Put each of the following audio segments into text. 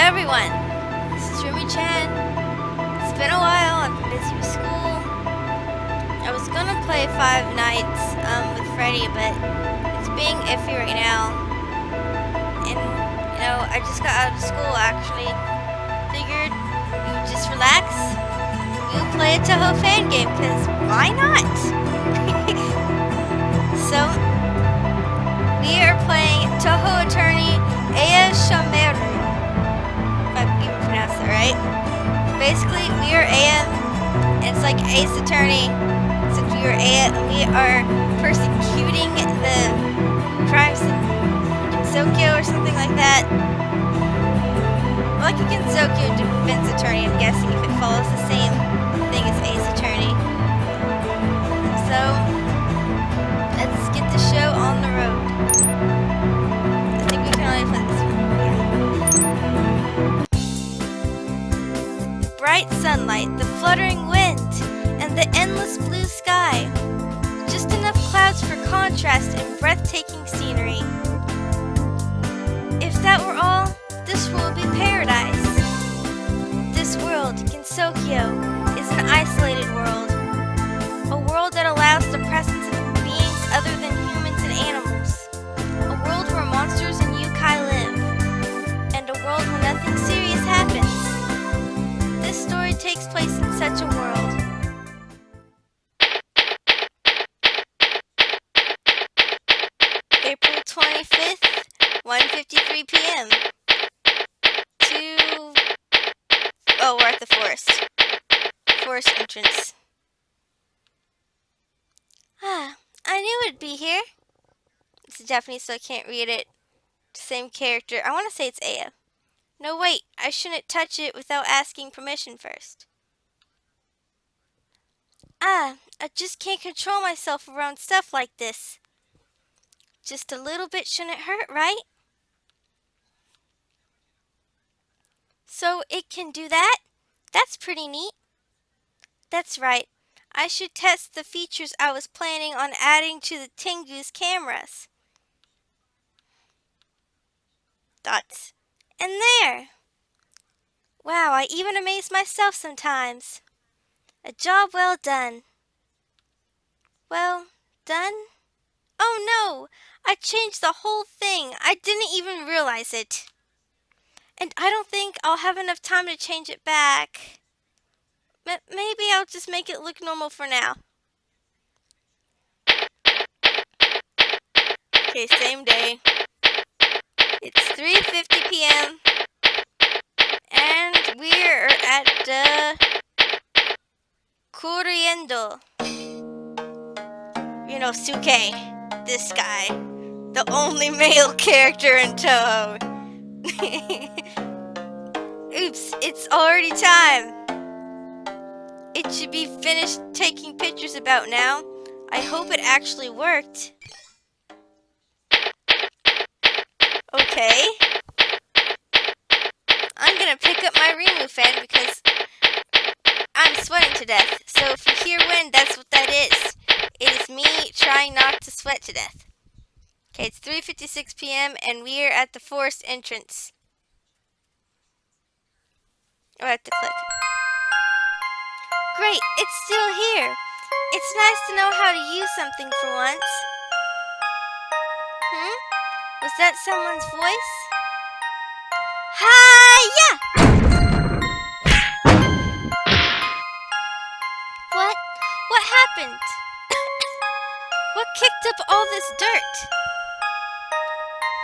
everyone, this is Remi-chan. It's been a while, I've been busy with school. I was gonna play Five Nights with Freddy, but it's being iffy right now. And, you know, I just got out of school actually. Figured we would just relax. We would play a Touhou fan game, because why not? So, we are playing Touhou Attorney Shameimaru. If I even pronounced that right. Basically, we are Aya, and it's like Ace Attorney. Since we are Aya, we are persecuting the crimes in Sokyo or something like that. Like a Sokyo defense attorney, I'm guessing, if it follows the same thing as Ace Attorney. So, let's get the show on the road. I think we can only play this one. Bright sunlight, the fluttering wind, and the endless blue sky. Just enough clouds for contrast and breathtaking scenery. If that were all, this world would be paradise. This world, Gensokyo, is an isolated world. A world that allows the presence of beings other than humans and animals. A world where monsters and yokai live. And a world where nothing serious happens. This story takes place in such a world. April 25th, 1:53 p.m. Oh, we're at the forest. Forest entrance. I knew it'd be here. It's Japanese, so I can't read it. Same character. I want to say it's Aya. No, wait, I shouldn't touch it without asking permission first. I just can't control myself around stuff like this. Just a little bit shouldn't hurt, right? So it can do that? That's pretty neat. That's right. I should test the features I was planning on adding to the Tengu's cameras. Dots. And there! Wow, I even amaze myself sometimes. A job well done. Well done? Oh no! I changed the whole thing. I didn't even realize it. And I don't think I'll have enough time to change it back. Maybe I'll just make it look normal for now. Okay, same day. It's 3:50 p.m. And we're at the Corriendo. You know, Suke. This guy. The only male character in Touhou. Oops, it's already time. It should be finished taking pictures about now. I hope it actually worked. Okay. I'm gonna pick up my Remu fan because I'm sweating to death. So if you hear wind, that's what that is. It is me trying not to sweat to death. Okay, it's 3:56 p.m. and we're at the forest entrance. Oh, I have to click. Great, it's still here. It's nice to know how to use something for once. Was that someone's voice? Hi-ya! What happened? What kicked up all this dirt?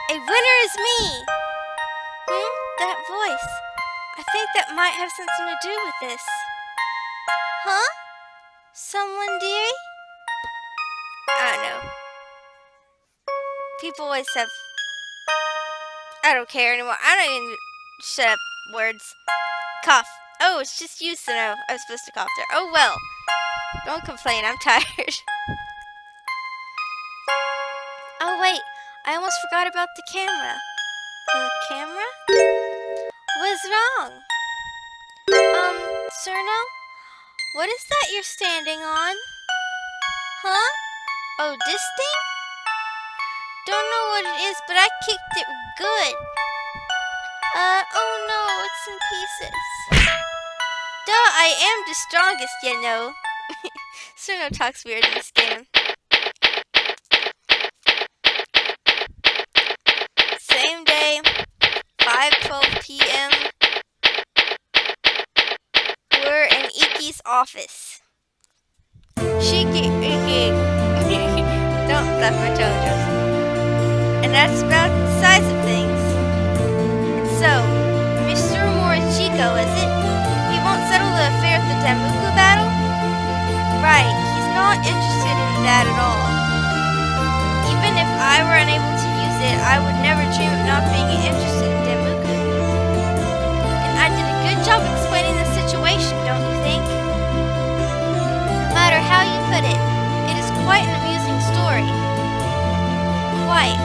A winner is me! That voice. I think that might have something to do with this. Huh? Someone, dearie? I don't know. People always have... I don't care anymore. I don't even... Shut up, words. Cough. Oh, it's just you, Sino. I was supposed to cough there. Oh, well. Don't complain. I'm tired. Oh, wait. I almost forgot about the camera. The camera? What's wrong? Cirno? What is that you're standing on? Huh? Oh, this thing? Don't know what it is, but I kicked it good. Oh no, it's in pieces. Duh, I am the strongest, you know. Cirno talks weird in this game. Same day, 5:12 p.m. We're in Iki's office. Shiki, Iki. Don't laugh my JoJo's. And that's about the size of things. And so, Mr. Morichiko, is it? He won't settle the affair of the Damuku battle? Right, he's not interested in that at all. Even if I were unable to use it, I would never dream of not being interested in Damuku. And I did a good job explaining the situation, don't you think? No matter how you put it, it is quite an amusing story. Quite.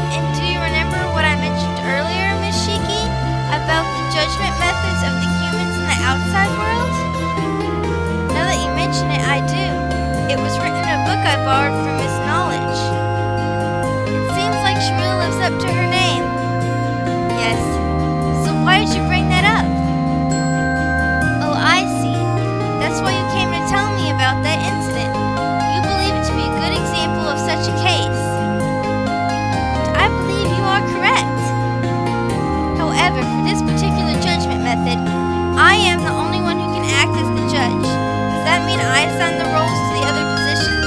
And do you remember what I mentioned earlier, Miss Shiki, about the judgment methods of the humans in the outside world? Now that you mention it, I do. It was written in a book I borrowed from Miss Knowledge. It seems like she really lives up to her name. Yes. So why did you bring that up? Oh, I see. That's why you came to tell me about that incident. You believe it to be a good example of such a case. I believe you are correct. However, for this particular judgment method, I am the only one who can act as the judge. Does that mean I assign the roles to the other positions?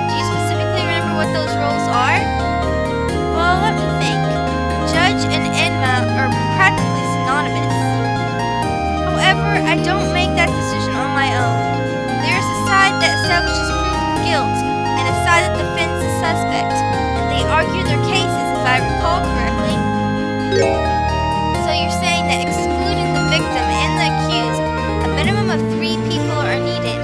Do you specifically remember what those roles are? Well, let me think. Judge and Enma are practically synonymous. However, I don't make that decision on my own. There is a side that establishes proof of guilt and a side that defends the suspect, and they argue their cases if I recall correctly. So you're saying that excluding the victim and the accused, a minimum of 3 people are needed.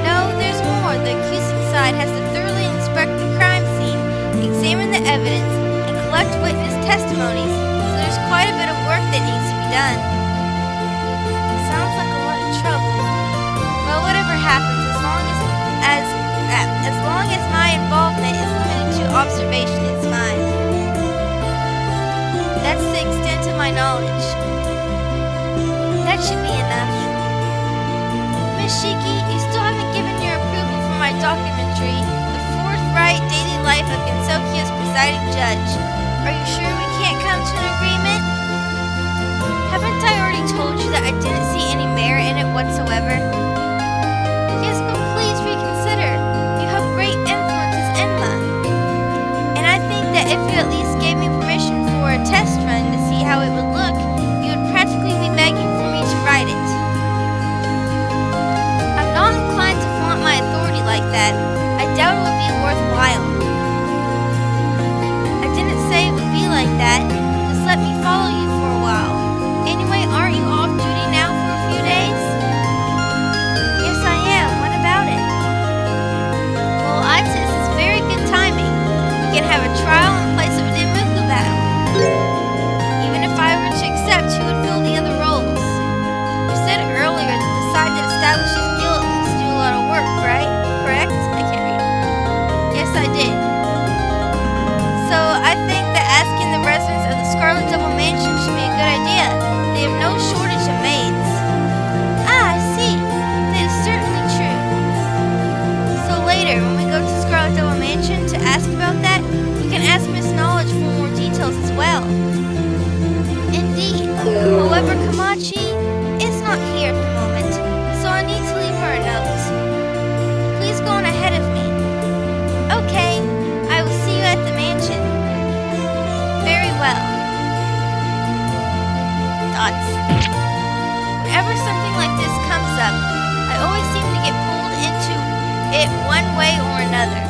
No, there's more. The accusing side has to thoroughly inspect the crime scene, examine the evidence, and collect witness testimonies, so there's quite a bit of work that needs to be done. Sounds like a lot of trouble. Well, whatever happens, as long as my involvement is limited to observation, it's fine. That's the extent of my knowledge. That should be enough. Miss Shiki, you still haven't given your approval for my documentary, The Forthright Daily Life of Gensokyo's Presiding Judge. Are you sure we can't come to an agreement? Haven't I already told you that I didn't see any merit in it whatsoever? Yes, but please reconsider. You have great influence as Enma. And I think that if you at least gave me permission for a test run to see how it would look, you would practically be begging for me to write it. I'm not inclined to flaunt my authority like that. I doubt it would be worthwhile. I didn't say it would be like that. Just let me follow you for a while. Anyway, aren't you off duty now for a few days? Yes, I am. What about it? Well, I'd say this is very good timing. We can have a trial in place of a Damuku battle. Even if I were to accept, who would fill the other roles? You said earlier that the side that establishes guilt needs to do a lot of work, right? Correct? I can't read. Yes, I did. So I think that asking the residents of the Scarlet Double Mansion should be a good idea. They have no shortage of maids. Ah, I see. That is certainly true. So later, when we go to Scarlet Double Mansion to ask about that, we can ask Miss Knowledge for more details as well. Indeed. However, Kamachi is not here at the moment, so I need to leave her a note. Please go on ahead of me. Okay, I will see you at the mansion. Very well. Thoughts? Whenever something like this comes up, I always seem to get pulled into it one way or another.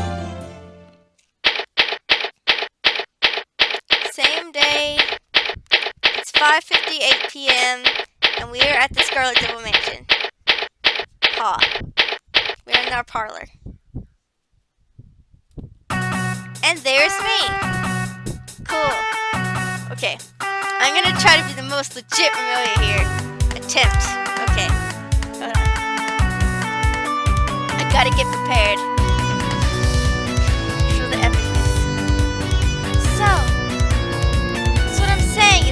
Same day. It's 5:58 p.m. and we are at the Scarlet Devil Mansion. Ha. We're in our parlor. And there's me. Cool. Okay. I'm gonna try to be the most legit Remelia here. Attempt. Okay. Hold on. I gotta get prepared. Show the epicness. So what I'm saying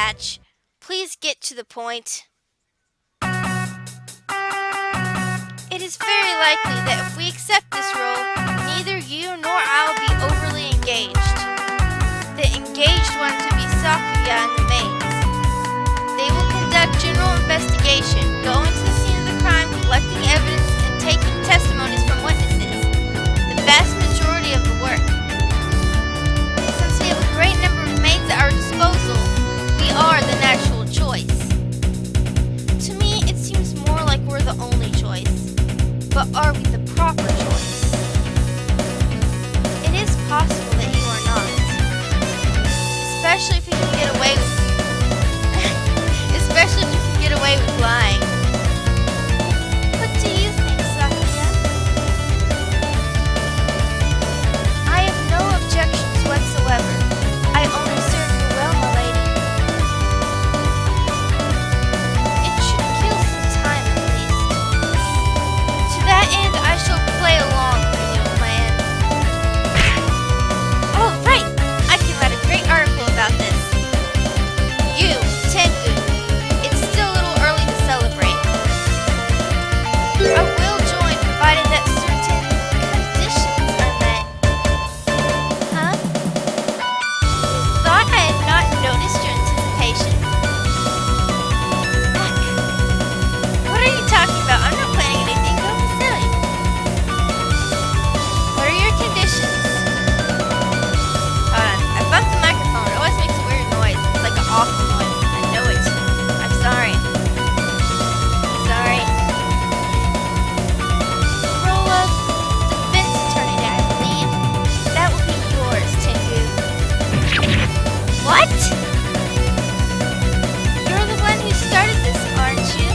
Patch. Please get to the point. It is very likely that if we accept this role, neither you nor I will be overly engaged. The engaged one to be Sakuya and the maids. They will conduct general investigation, go into the scene of the crime, collecting evidence, and taking testimonies from witnesses. The vast majority of the work. Since we have a great number of maids at our disposal, we are the natural choice. To me, it seems more like we're the only choice. But are we the proper choice? It is possible that you are not. Especially if you can get away with lying. What do you think, Sakuya? I have no objections whatsoever. I only serve you well, my lady. It should kill some time at least. To that end, I shall play along with your new plan. Oh, right! I can write a great article about this. You, Tengu. It's still a little early to celebrate. I will join, provided that certain conditions are met. Huh? Thought I had not noticed your anticipation. Heck. What are you talking about? I'm not planning anything. Don't be silly. What are your conditions? Hold on. I bumped the microphone. It always makes a weird noise. It's like an awful noise. I know it. I'm sorry. Sorry. Role of defense attorney, I believe. That will be yours, Tengu. What? You're the one who started this, aren't you?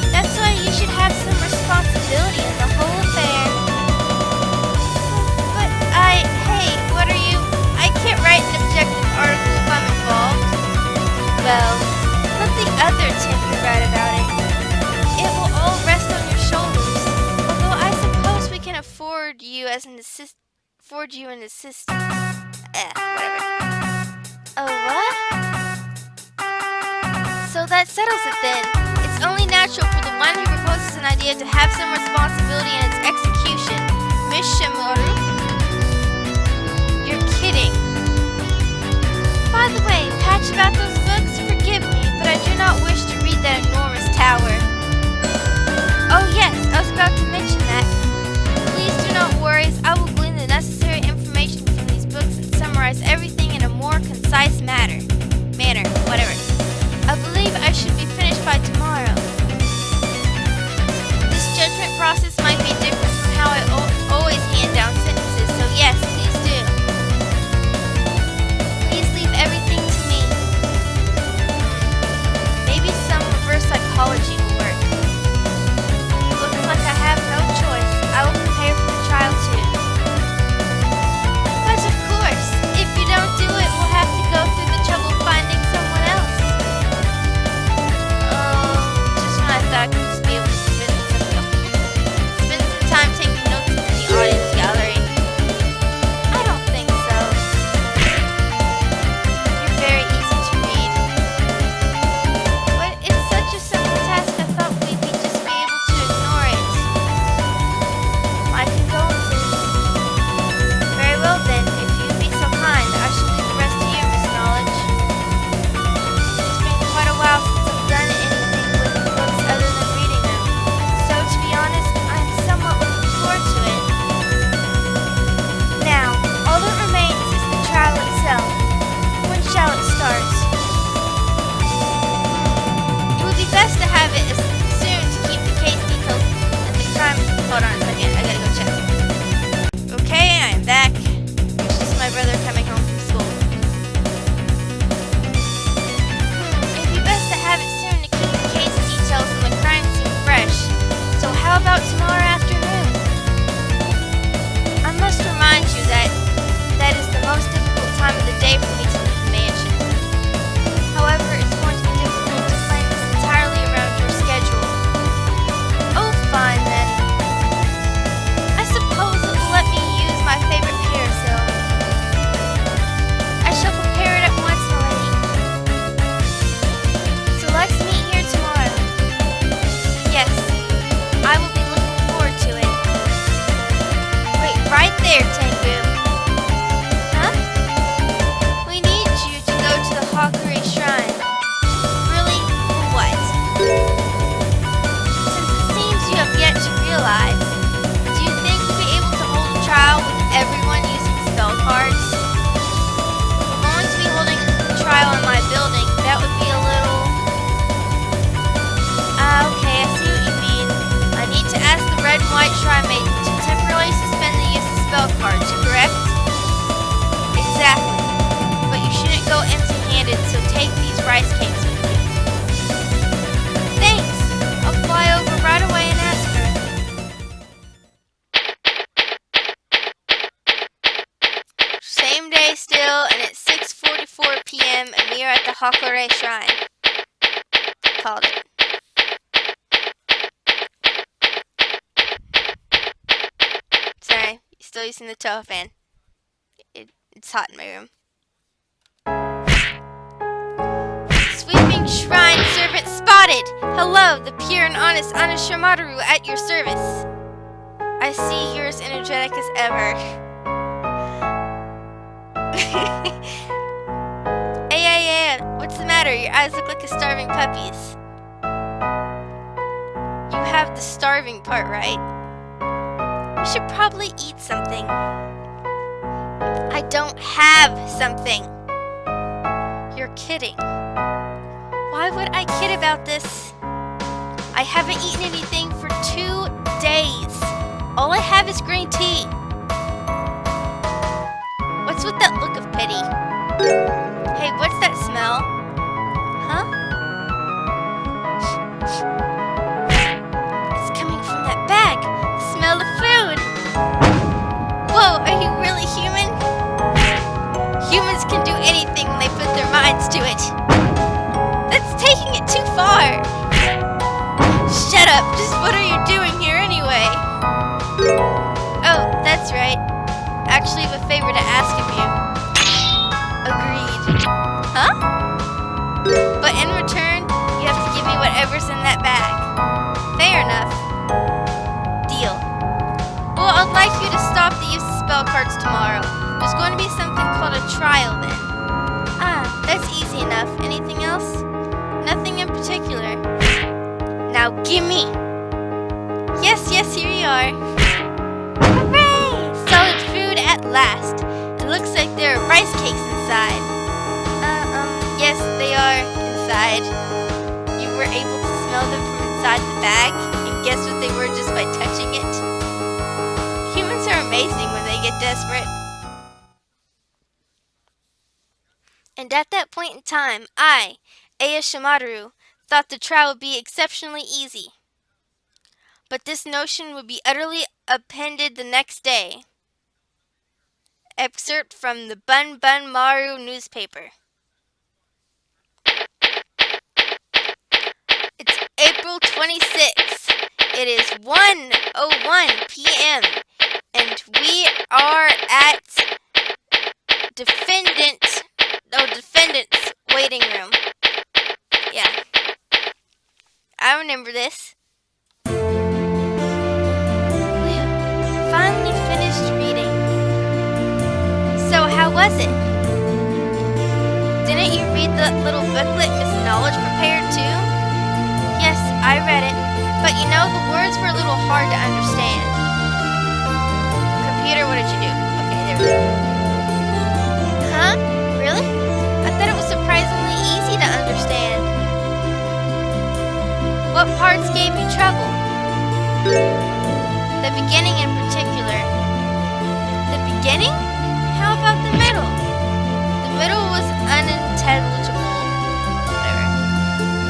That's why you should have some responsibility in the whole affair. But hey, what are you? I can't write an objective article if I'm involved. Well, let the other Tengu write about it. It will all rest on your shoulders. Although I suppose we can afford you as an assistant. Whatever. Oh, what? So that settles it then. It's only natural for the one who proposes an idea to have some responsibility in its execution. Miss Shameimaru? You're kidding. By the way, Patch, about those books, forgive me, but I do not wish to read that enormous tower. Oh yes, I was about to mention that. Please do not worry, as I will glean the necessary information from these books and summarize everything in a more concise manner, whatever. I believe I should be finished by tomorrow. This judgment process might be different from how I always hand down sentences, so yes, please do. Please leave everything to me. rice cakes with me. Thanks! I'll fly over right away and ask her. Same day still, and it's 6:44 p.m. and we are at the Hakore Shrine. Called it. Sorry, still using the Touhou fan. It's hot in my room. Sweeping shrine servant spotted! Hello, the pure and honest Shameimaru at your service. I see you're as energetic as ever. Hey, what's the matter? Your eyes look like a starving puppy's. You have the starving part right. We should probably eat something. I don't have something. You're kidding. Why would I kid about this? I haven't eaten anything for 2 days. All I have is green tea. What's with that look of pity? Hey, what's that smell? Huh? It's coming from that bag. The smell of food. Whoa, are you really human? Humans can do anything when they put their minds to it. That's taking it too far. Shut up, just what are you doing here anyway? Oh, that's right. Actually have a favor to ask of you. Agreed. Huh? But in return, you have to give me whatever's in that bag. Fair enough. Deal. Well, I'd like you to stop the use of spell cards tomorrow. There's going to be something called a trial then. Ah, that's easy enough. Anything else? Nothing in particular. Now gimme! Yes, here you are. Hooray! Solid food at last. It looks like there are rice cakes inside. Yes, they are inside. You were able to smell them from inside the bag, and guess what they were just by touching it? Humans are amazing when they get desperate. And at that point in time, I, Shameimaru, thought the trial would be exceptionally easy. But this notion would be utterly upended the next day. Excerpt from the Bun Bun Maru newspaper. It's April 26th. It is 1:01 p.m. and we are at defendant's waiting room. Yeah. I remember this. Finally finished reading. So how was it? Didn't you read the little booklet Miss Knowledge prepared too? Yes, I read it. But you know, the words were a little hard to understand. Computer, what did you do? Okay, there we go. Huh? Really? I thought it was surprisingly easy to understand. What parts gave you trouble? The beginning in particular. The beginning? How about the middle? The middle was unintelligible. Whatever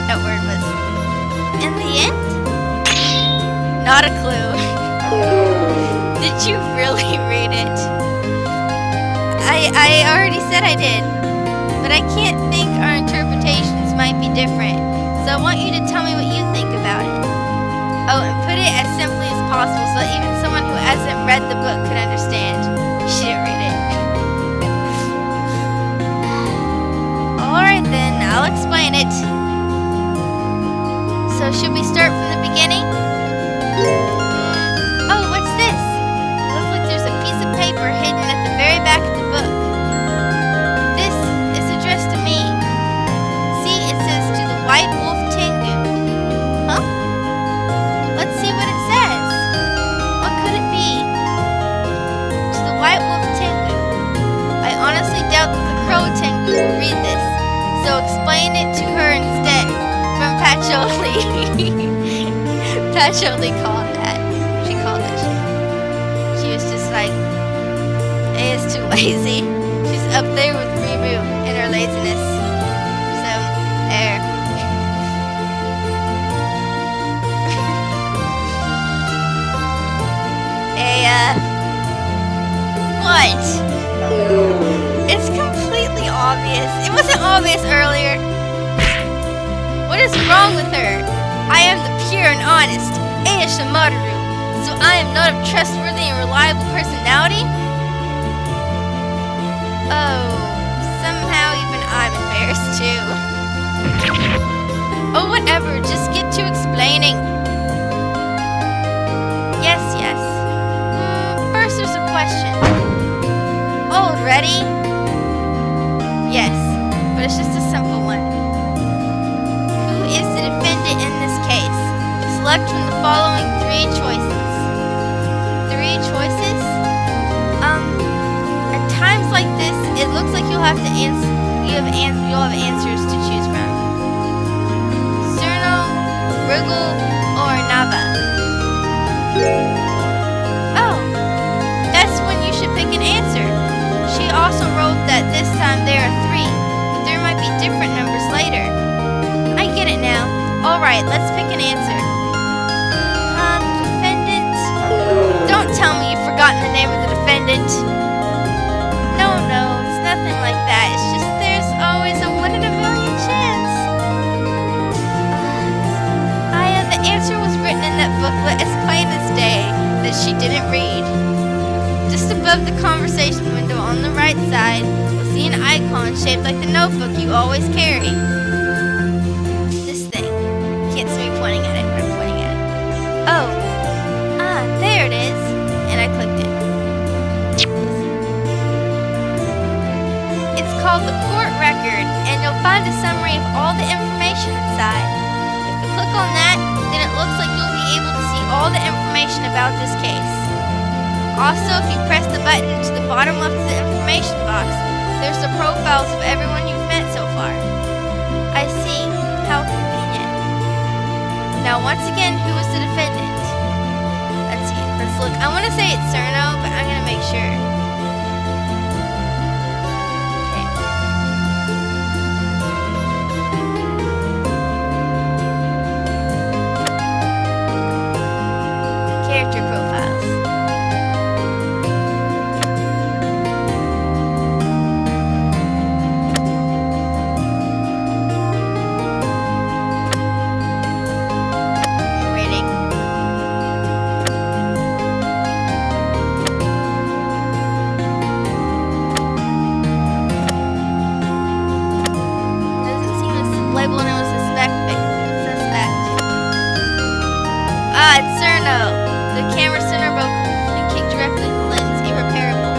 that word was. In the end? Not a clue. Did you really read it? I already said I did. But I can't think our interpretations might be different. So I want you to tell me what you think about it. Oh, and put it as simply as possible so that even someone who hasn't read the book could understand. She didn't read it. Alright then, I'll explain it. So should we start from the beginning? Oh, what's this? It looks like there's a piece of paper hidden at the very back of the book. This is addressed to me. See, it says to the White Wolf Tengu. Huh? Let's see what it says. What could it be? To the White Wolf Tengu. I honestly doubt that the Crow Tengu will read this, so explain it to her instead. From Patchouli. Patchouli called that. She called it. She was just like, hey, it's too lazy. She's up there with Remu in her laziness. So, wasn't obvious earlier. What is wrong with her? I am the pure and honest Shameimaru, so I am not of trustworthy and reliable personality? Oh, somehow even I'm embarrassed too. Oh, whatever, just get to explaining. Yes. First there's a question. Already? Yes, but it's just a simple one. Who is the defendant in this case? Select from the following 3 choices. 3 choices? At times like this, it looks like you'll have answers to choose from. Cirno, Wriggle, or Nava. Oh, that's when you should pick an answer. She also wrote that this time there are 3, but there might be different numbers later. I get it now. Alright, let's pick an answer. Defendant? Don't tell me you've forgotten the name of the defendant. No, it's nothing like that. It's just there's always a 1 in a million chance. The answer was written in that booklet as plain as day that she didn't read. Just above the conversation window on the right side, you'll see an icon shaped like the notebook you always carry. This thing. Can't see me pointing at it, but I'm pointing at it. Oh. There it is. And I clicked it. It's called the court record, and you'll find a summary of all the information inside. If you click on that, then it looks like you'll be able to see all the information about this case. Also, if you press the button to the bottom left of the information box, there's the profiles of everyone you've met so far. I see. How convenient. Now, once again, who is the defendant? Let's see. Let's look. I want to say it's Cirno, but I'm going to make sure. Character profiles. Rating. Doesn't seem to label him as suspect. It's Cirno. The camera center broke and kicked directly in the lens. Irreparable.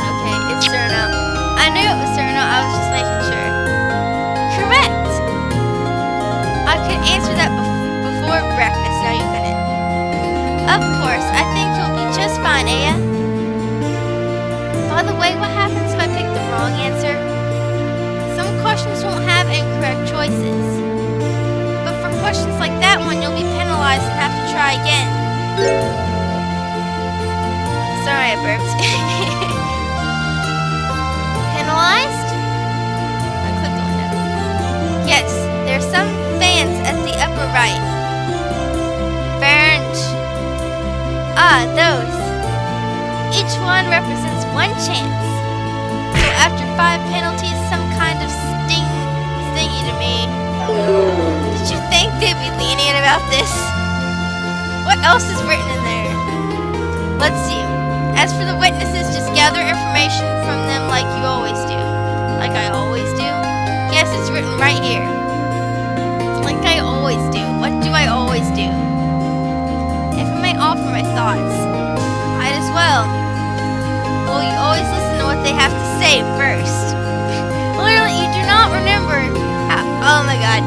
Okay, it's Cirno. I knew it was Cirno. I was just making sure. Correct! I could answer that before breakfast. Now you couldn't. Of course. I think you'll be just fine, Aya. By the way, what happens if I pick the wrong answer? Questions won't have incorrect choices. But for questions like that one, you'll be penalized and have to try again. Sorry, I burped. Penalized? I clicked the window. Yes, there's some fans at the upper right. Burned. Those. Each one represents 1 chance. So after 5 penalties, some kind of stingy to me. Did you think they'd be lenient about this? What else is written in there? Let's see. As for the witnesses, just gather information from them like you always do. Like I always do? Yes, it's written right here. Like I always do. What do I always do? If I may offer my thoughts, might as well. Well, you always listen to what they have to say first. Literally, you do not remember how, oh my god,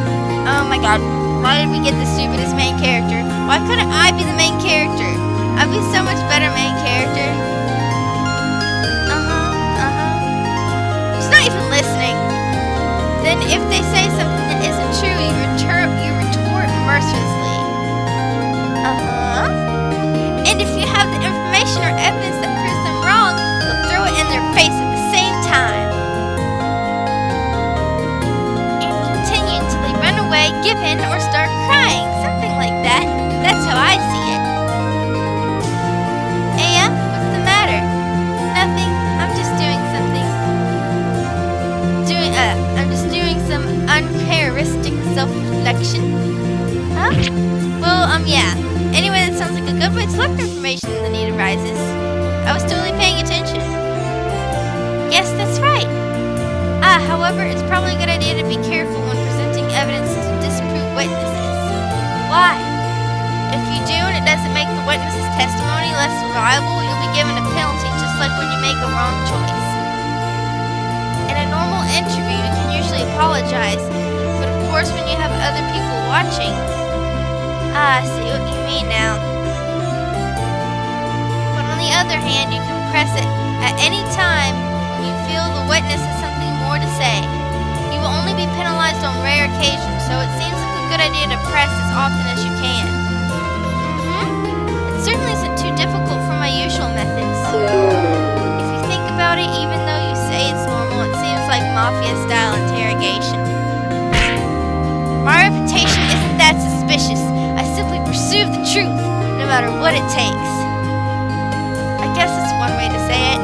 why did we get the stupidest main character? Why couldn't I be the main character? I'd be so much better main character. She's not even listening. Then if they say something that isn't true, you retort mercilessly. And if you have the information or evidence that proves them wrong, you'll throw it in their face at the same time. And continue until they run away, give in, or start crying. Something like that. That's how I see it. Well, yeah. Anyway, that sounds like a good way to look for information when the need arises. I was totally paying attention. Yes, that's right. However, it's probably a good idea to be careful when presenting evidence to disprove witnesses. Why? If you do and it doesn't make the witness's testimony less reliable, you'll be given a penalty, just like when you make a wrong choice. In a normal interview, you can usually apologize, but of course when you have other people watching... I see what you mean now. But on the other hand, you can press it at any time when you feel the witness has something more to say. You will only be penalized on rare occasions, so it seems like a good idea to press as often as you can. It certainly isn't too difficult for my usual methods. If you think about it, even though you say it's normal, it seems like mafia-style interrogation. My reputation isn't that suspicious. I simply pursue the truth, no matter what it takes. I guess that's one way to say it.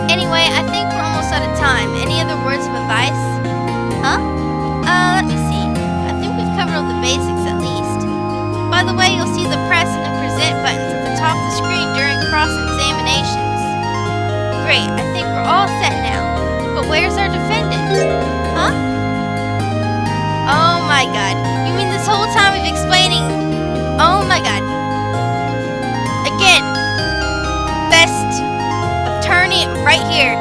Anyway, I think we're almost out of time. Any other words of advice? Let me see. I think we've covered all the basics at least. By the way, you'll see the press and the present buttons at the top of the screen during cross-examinations. Great, I think we're all set now. But where's our defendant? Oh my god. You mean this whole time we've explaining... Oh my god. Again. Best attorney right here.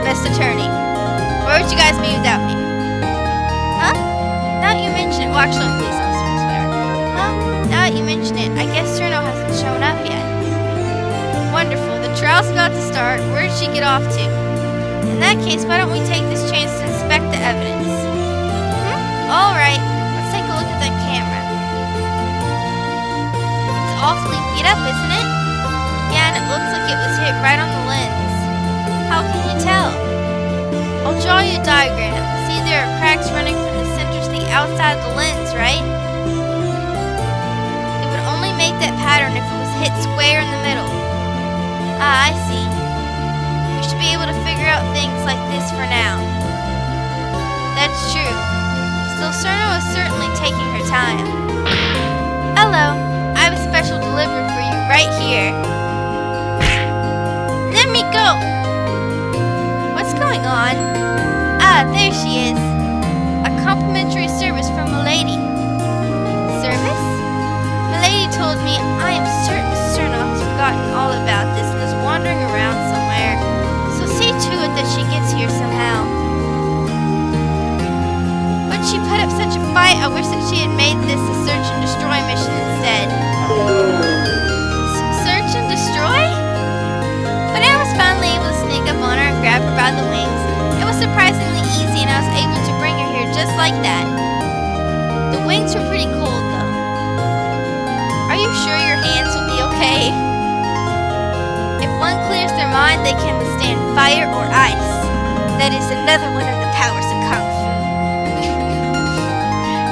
Best attorney. Where would you guys be without me? Now that you mention it. Well, actually, I'm police officers, whatever. Now that you mention it, I guess CIRNO hasn't shown up yet. Wonderful. The trial's about to start. Where did she get off to? In that case, why don't we take this chance to inspect the evidence? Alright, let's take a look at that camera. It's awfully beat up, isn't it? Yeah, and it looks like it was hit right on the lens. How can you tell? I'll draw you a diagram. See, there are cracks running from the center to the outside of the lens, right? It would only make that pattern if it was hit square in the middle. I see. We should be able to figure out things like this for now. That's true. Still, CIRNO is certainly taking her time. Hello, I have a special delivery for you right here. Let me go! What's going on? There she is. A complimentary service from Milady. Service? Milady told me I am certain CIRNO has forgotten all about this and is wandering around somewhere. So see to it that she gets here somehow. She put up such a fight, I wish that she had made this a search and destroy mission instead. Search and destroy? But I was finally able to sneak up on her and grab her by the wings. It was surprisingly easy and I was able to bring her here just like that. The wings were pretty cold though. Are you sure your hands will be okay? If one clears their mind, they can withstand fire or ice. That is another one of the powers of Kung Fu.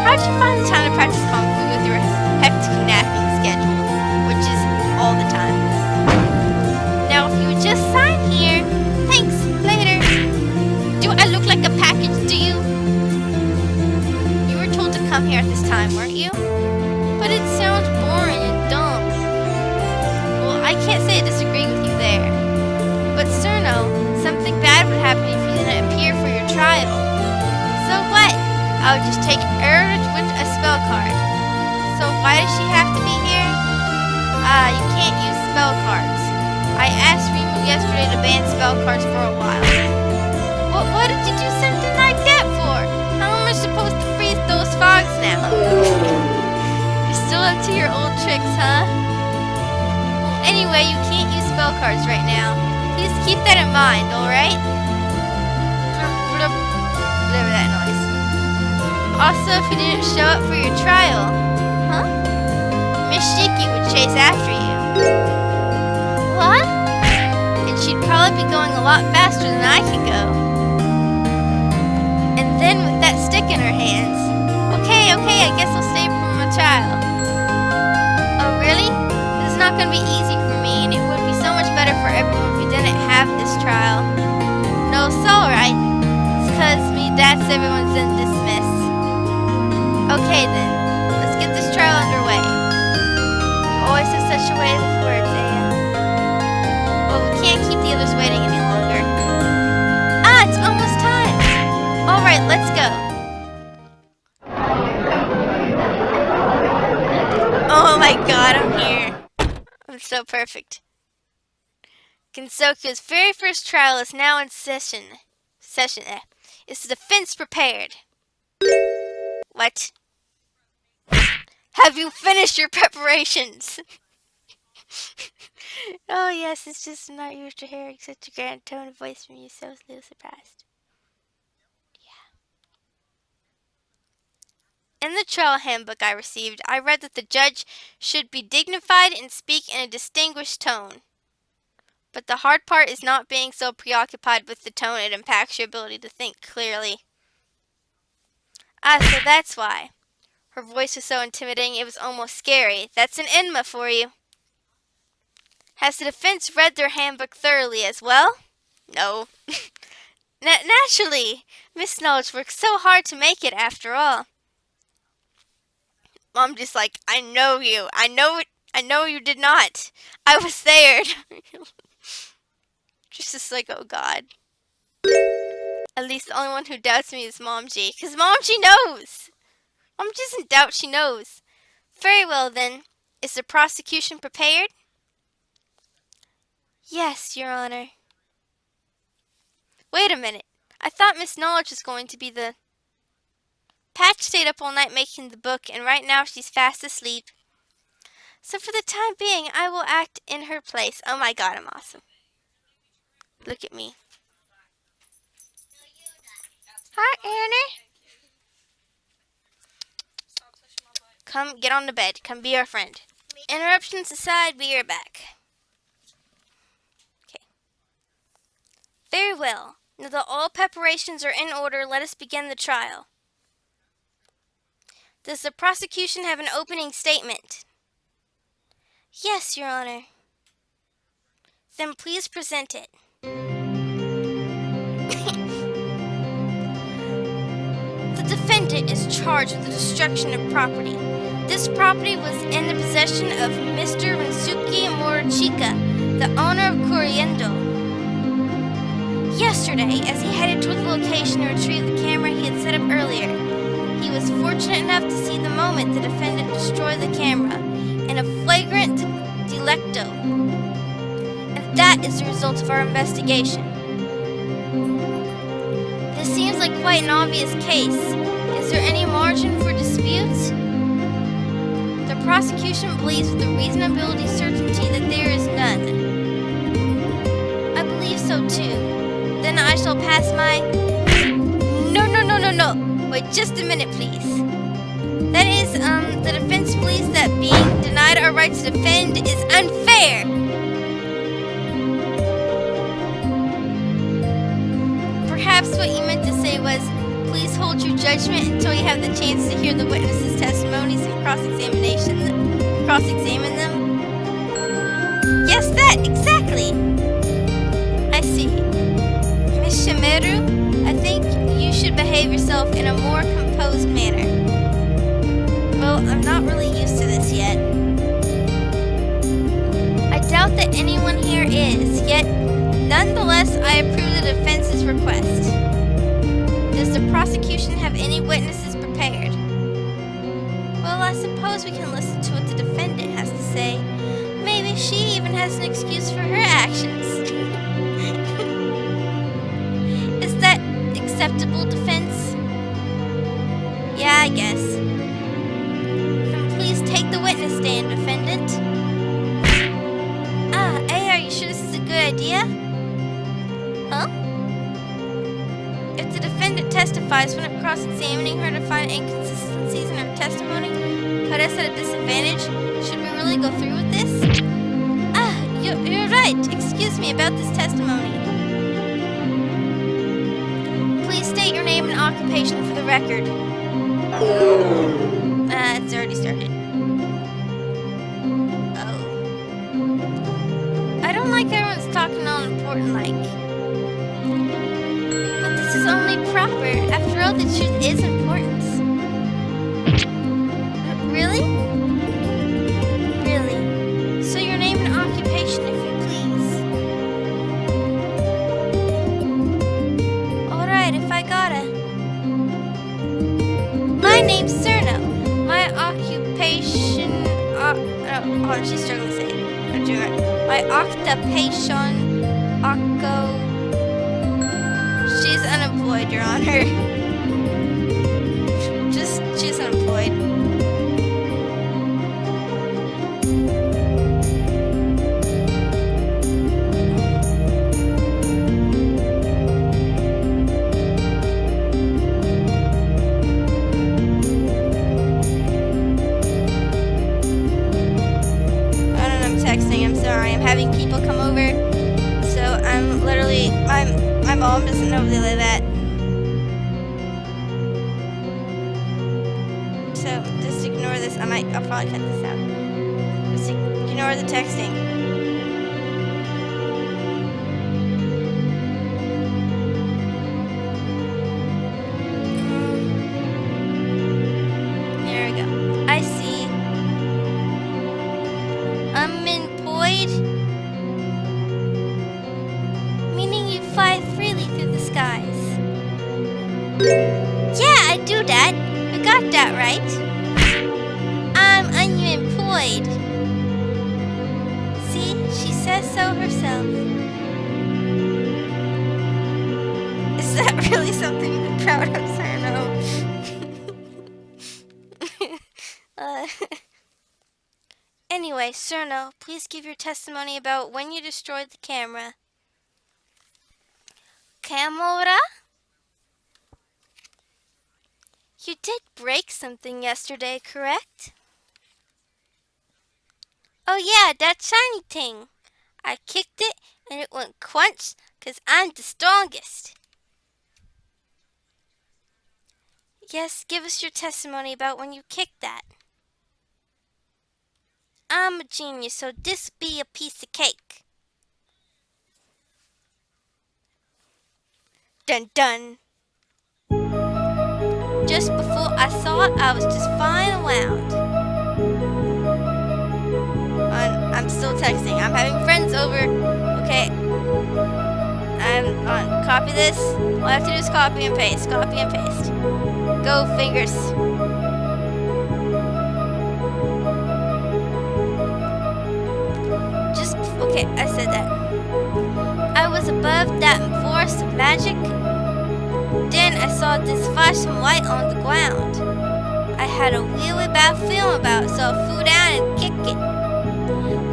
How'd you find the time to practice Kung Fu with your hectic napping schedule, which is all the time? Now, if you would just sign here. Thanks, later. Do I look like a package to you? You were told to come here at this time, weren't you? But it sounds boring and dumb. Well, I can't say I disagree with you there. But CIRNO, something bad would happen if you didn't appear for your trial. So what? I would just take her with a spell card. So why does she have to be here? You can't use spell cards. I asked Remu yesterday to ban spell cards for a while. What did you do something like that for? How am I supposed to freeze those fogs now? You're still up to your old tricks, huh? Well, anyway, you can't use spell cards right now. Please keep that in mind, alright? Whatever that noise. Also, if you didn't show up for your trial, Miss Shiki would chase after you. What? And she'd probably be going a lot faster than I could go. And then with that stick in her hands. Okay, I guess I'll stay for my trial. Oh, really? This is not going to be easy for me, and it would be so much better for everyone if we didn't have this trial. No, it's alright. It's 'cause me, that's everyone's in dismiss. Okay then. let's go. Oh my god, I'm here. I'm so perfect. Kinsoku's very first trial is now in session. Is the defense prepared? What? Have you finished your preparations? Oh yes, it's just not used to hearing such a grand tone of voice from you, so I was a little surprised. Yeah. In the trial handbook I received, I read that the judge should be dignified and speak in a distinguished tone. But the hard part is not being so preoccupied with the tone it impacts your ability to think clearly. Ah, so that's why. Her voice was so intimidating it was almost scary. That's an enema for you. Has the defense read their handbook thoroughly as well? No. Naturally. Miss Knowledge worked so hard to make it after all. Mom just like, I know you. I know you did not. I was there. Just like, oh god. At least the only one who doubts me is Mom G. Because Mom G knows. Mom G doesn't doubt, she knows. Very well then. Is the prosecution prepared? Yes, Your Honor. Wait a minute. I thought Miss Knowledge was going to be the... Patch stayed up all night making the book, and right now she's fast asleep. So for the time being, I will act in her place. Oh my god, I'm awesome. Look at me. Hi, Annie. Come, get on the bed. Come be our friend. Interruptions aside, we are back. Okay. Very well. Now that all preparations are in order, let us begin the trial. Does the prosecution have an opening statement? Yes, Your Honor. Then please present it. The defendant is charged with the destruction of property. This property was in the possession of Mr. Rensuke Morichika, the owner of Coriendo. Yesterday, as he headed toward the location to retrieve the camera he had set up earlier, he was fortunate enough to see the moment the defendant destroyed the camera in a flagrant delicto. And that is the result of our investigation. This seems like quite an obvious case. Is there any margin for dispute? The prosecution believes with a reasonability certainty that there is none. I believe so too. Then I shall pass my... No. Wait just a minute, please. That is, the defense believes that being denied our right to defend is unfair. Perhaps what you meant to say was, please hold your judgment until you have the chance to hear the witnesses' testimonies and cross-examine them. Yes, that, exactly. I see. Miss Shameimaru, I think you should behave yourself in a more composed manner. Well, I'm not really used to this yet. I doubt that anyone here is, yet nonetheless I approve the defense's request. Does the prosecution have any witnesses prepared? Well, I suppose we can listen to what the defendant has to say. Maybe she even has an excuse for her actions. Is that acceptable defense? Yeah, I guess. Then please take the witness stand, defendant. Hey, are you sure this is a good idea? Huh? If the defendant testifies when cross-examining her to find inconsistencies in her testimony, put us at a disadvantage, should we really go through with this? You're right. Excuse me about this testimony. Please state your name and occupation for the record. It's already started. Oh. I don't like everyone's talking all important like. But this is only proper. After all, the truth is important. Really? Really? So your name and occupation, if you please. Alright, if I gotta. My occupation, she's unemployed, Your Honor. She's unemployed. I'm sorry, I'm having people come over, so my mom doesn't know really that. So just ignore this. I'll probably cut this out. Just ignore the texting. There we go. I see. Unemployed, meaning you fly freely through the skies. Yeah, I do that. You got that right. I'm unemployed. See, she says so herself. Is that really something to be proud of, CIRNO? Anyway, CIRNO, please give your testimony about when you destroyed the camera. Camera? You did break something yesterday, correct? Oh yeah, that shiny thing. I kicked it and it went crunch because I'm the strongest. Yes, give us your testimony about when you kicked that. I'm a genius, so this be a piece of cake. Dun dun. Just before I saw it, I was just flying around. I'm still texting. I'm having friends over. Okay. I'm on. Copy this. All I have to do is copy and paste. Copy and paste. Go fingers. Okay, I said that. I was above that forest of magic. Then I saw this flashing light on the ground. I had a really bad feeling about it, so I flew down and kicked it.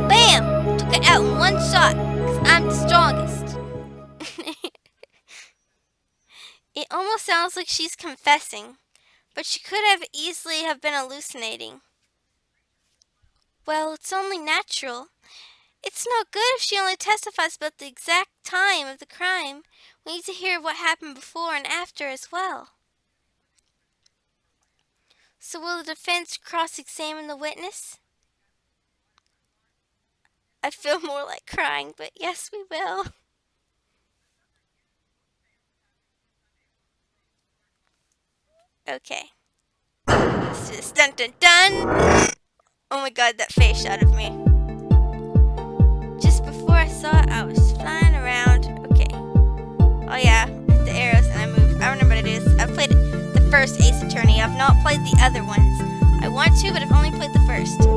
Bam! Took it out in one shot, because I'm the strongest. It almost sounds like she's confessing, but she could have easily have been hallucinating. Well, it's only natural. It's no good if she only testifies about the exact time of the crime. We need to hear what happened before and after as well. So will the defense cross-examine the witness? I feel more like crying, but yes, we will. Okay. Let's do this. Dun dun dun! Oh my god, that face shot of me. Just before I saw it, I was flying around. Okay. Oh yeah, hit the arrows and I move. I remember how to do this. I've played the first Ace Attorney. I've not played the other ones. I want to, but I've only played the first.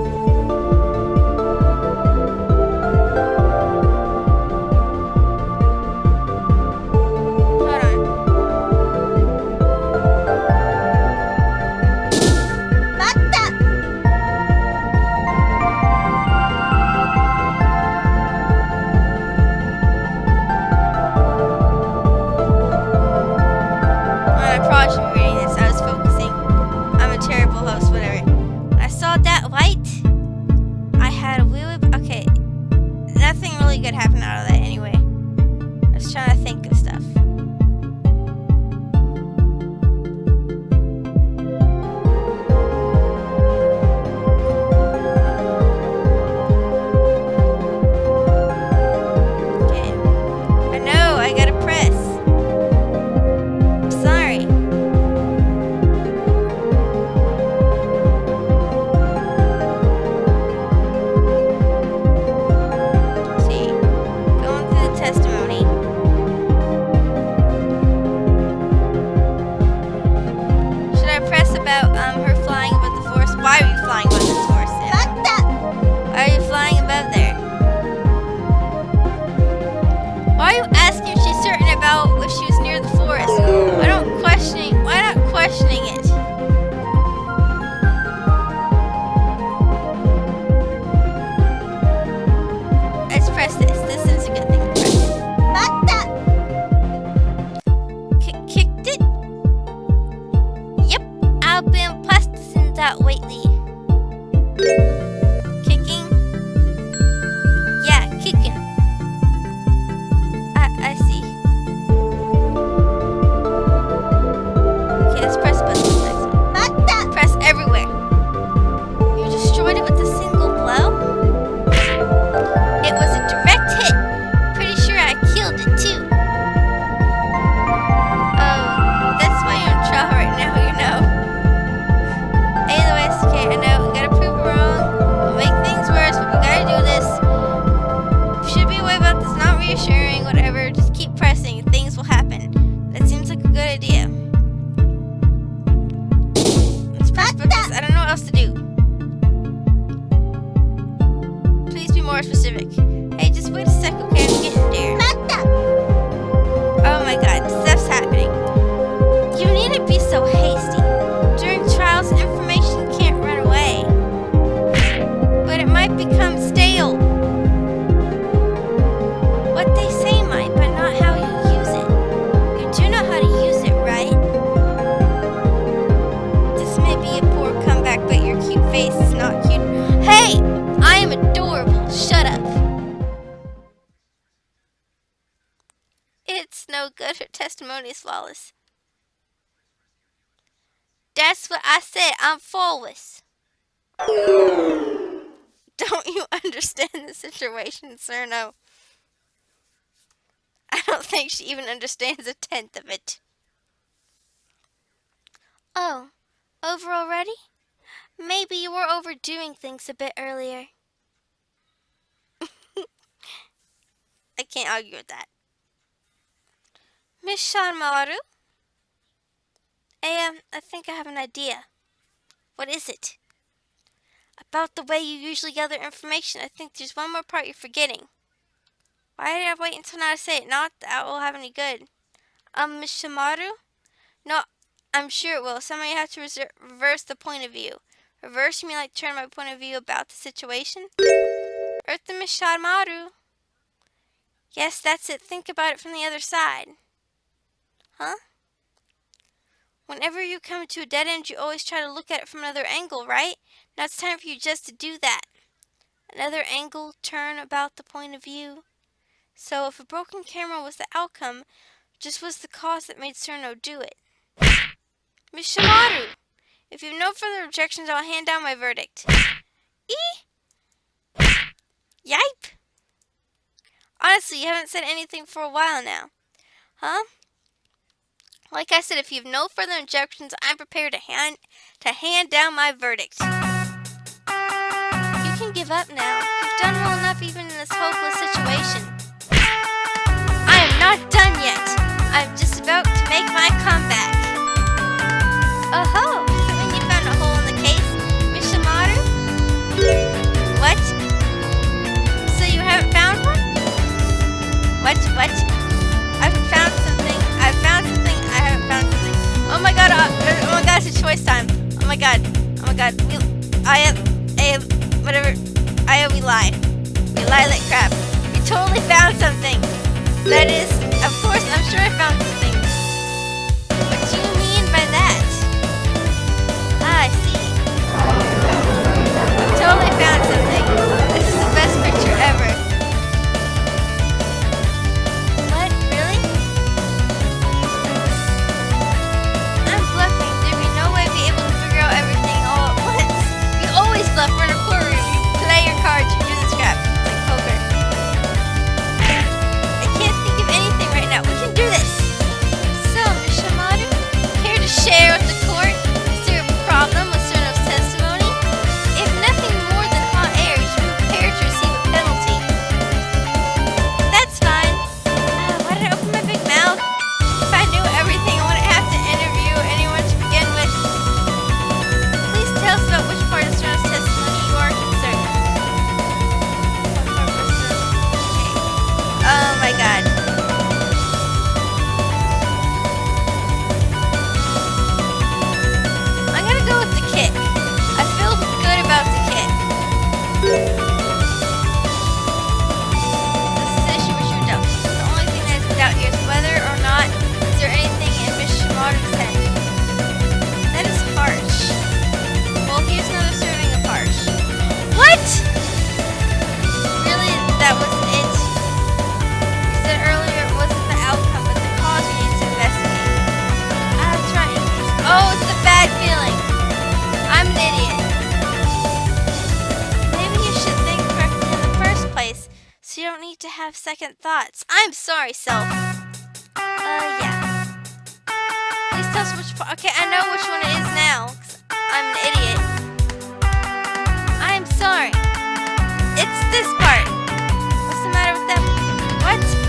Good happen out of that anyway. I was trying to think of stuff. Okay. I know, I gotta press. I'm sorry. reassuring, whatever. Just keep pressing. Things will happen. That seems like a good idea. Let's press buttons. I don't know what else to do. Please be more specific. Hey, just wait a sec, okay? I'm getting there. Oh my god, stuff's happening. You need to be so hasty. During trials, information can't run away. But it might become stale. What they say might, but not how you use it. You do know how to use it, right? This may be a poor comeback, but your cute face is not cute. Hey! I am adorable. Shut up. It's no good. Her testimony is flawless. That's what I said. I'm flawless. Don't you understand the situation, CIRNO? I don't think she even understands a tenth of it. Oh, over already? Maybe you were overdoing things a bit earlier. I can't argue with that. Miss Shameimaru? I think I have an idea. What is it? About the way you usually gather information, I think there's one more part you're forgetting. Why did I wait until now to say it? Not that will have any good. Miss Shameimaru? No, I'm sure it will. Somehow you have to reverse the point of view. Reverse, you mean like turn my point of view about the situation? Earth and Miss Shameimaru. Yes, that's it. Think about it from the other side. Huh? Whenever you come to a dead end, you always try to look at it from another angle, right? Now it's time for you just to do that. Another angle, turn about the point of view. So if a broken camera was the outcome, just was the cause that made CIRNO do it. Miss Shameimaru, if you have no further objections, I'll hand down my verdict. Yipe! Honestly, you haven't said anything for a while now. Huh? Like I said, if you have no further objections, I'm prepared to hand down my verdict. You can give up now. You've done well enough even in this hopeless situation. I am not done yet. I'm just about to make my comeback. Oh-ho! So when you found a hole in the case, Miss Shameimaru? What? So you haven't found one? What? I found something. I found something. I haven't found something. Oh my god, it's choice time. Oh my god. We lie. We lie like crap. We totally found something. That is, of course, I'm sure I found something. What do you mean by that? I see. We totally found something. This is the best picture ever. What? Really? I'm bluffing. There'd be no way I'd be able to figure out everything all at once. You always bluff. We're in a courtroom. You play your cards. You do the scrap. It's like poker. I can't think of anything right now. We can do this. So, Miss Shameimaru, care to share with the court? Is there a problem with CIRNO's testimony? If nothing more than hot air, you should be prepared to receive a penalty. That's fine. Why did I open my big mouth? If I knew everything, I wouldn't have to interview anyone to begin with. Please tell us about which part of CIRNO's testimony you are concerned. Oh my god. I'm gonna go with the kick. I feel good about the kick. This is the issue with your doubt. The only thing that is in doubt here is whether or not is there anything in Miss Shameimaru's head. That is harsh. Well, here's another serving of harsh. What? Really? That wasn't it? You said earlier it wasn't the outcome, but the cause you need to investigate. I'm trying. Oh, it's a bad feeling. I'm an idiot. Maybe you should think correctly in the first place, so you don't need to have second thoughts. I'm sorry, self. Yeah. Please tell us which part. Okay, I know which one it is now, 'cause I'm an idiot. I'm sorry. It's this part. What's the matter with them? What?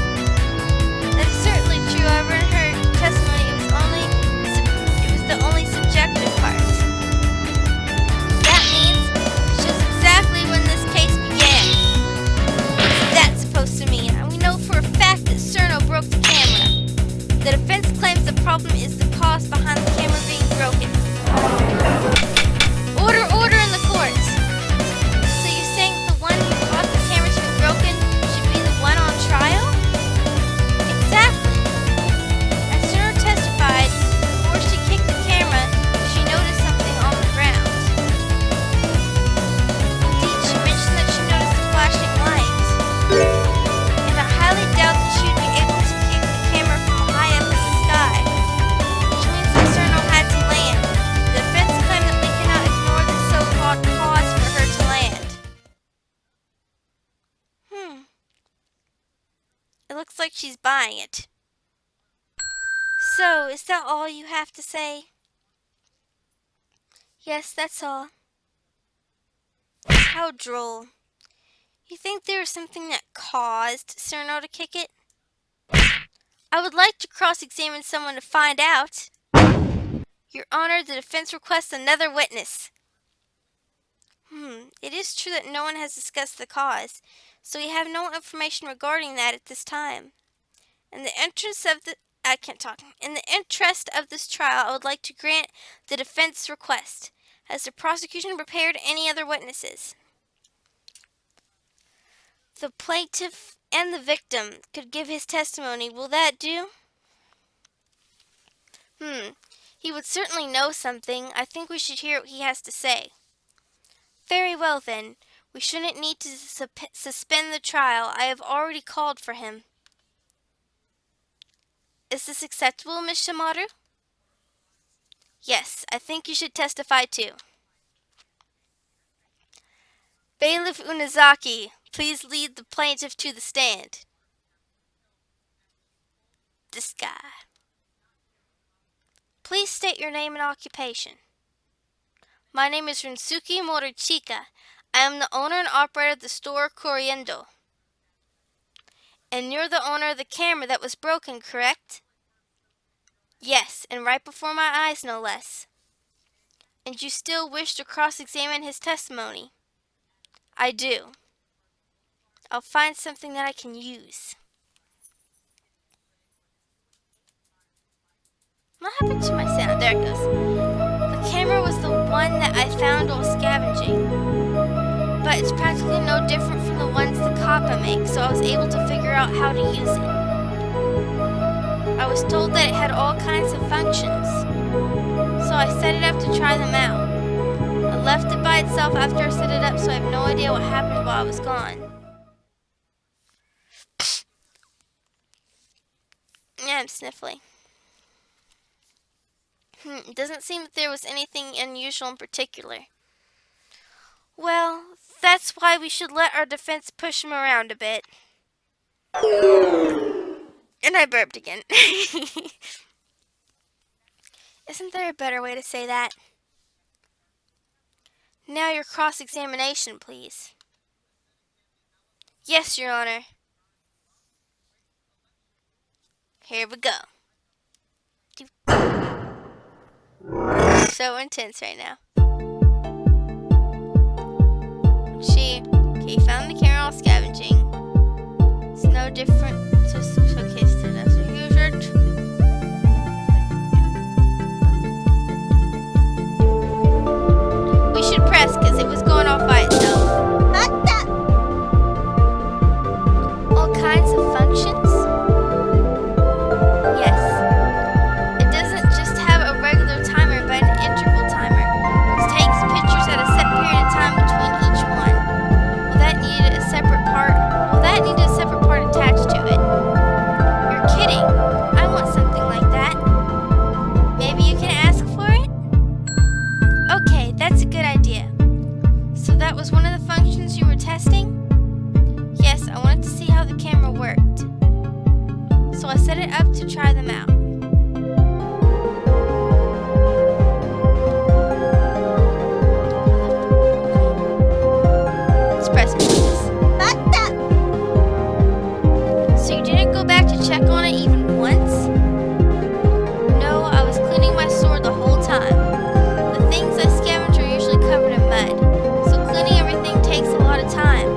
looks like she's buying it. So, is that all you have to say? Yes, that's all. How droll. You think there was something that caused CIRNO to kick it? I would like to cross-examine someone to find out. Your Honor, the defense requests another witness. It is true that no one has discussed the cause, so we have no information regarding that at this time. In the interest of this trial, I would like to grant the defense request. Has the prosecution prepared any other witnesses? The plaintiff and the victim could give his testimony. Will that do? He would certainly know something. I think we should hear what he has to say. Very well, then. We shouldn't need to suspend the trial. I have already called for him. Is this acceptable, Ms. Shameimaru? Yes, I think you should testify too. Bailiff Unazaki, please lead the plaintiff to the stand. This guy. Please state your name and occupation. My name is Rinsuke Morichika. I am the owner and operator of the store Coriendo. And you're the owner of the camera that was broken, correct? Yes, and right before my eyes, no less. And you still wish to cross-examine his testimony? I do. I'll find something that I can use. What happened to my sound? There it goes. The camera was the one that I found while scavenging. But it's practically no different from the ones the Kappa makes, so I was able to figure out how to use it. I was told that it had all kinds of functions, so I set it up to try them out. I left it by itself after I set it up, so I have no idea what happened while I was gone. Yeah, I'm sniffly. It doesn't seem that there was anything unusual in particular. Well, that's why we should let our defense push him around a bit. And I burped again. Isn't there a better way to say that? Now your cross-examination, please. Yes, Your Honor. Here we go. So intense right now. He found the camera while scavenging. It's no different. Showcase to us. We should press because it was going off by itself. All kinds of functions? Yes. It doesn't just have a regular timer, but an interval timer, which takes pictures at a set period of time between each one. Well, that needed a separate part attached to it. You're kidding. I want something like that. Maybe you can ask for it? Okay, that's a good idea. So that was one of the functions you were testing? Yes, I wanted to see how the camera worked. So I set it up to try them out. Let's press this. So you didn't go back to check on it even once? No, I was cleaning my sword the whole time. The things I scavenge are usually covered in mud, so cleaning everything takes a lot of time.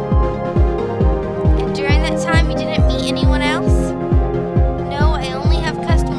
And during that time, you didn't meet anyone else? No, I only have customers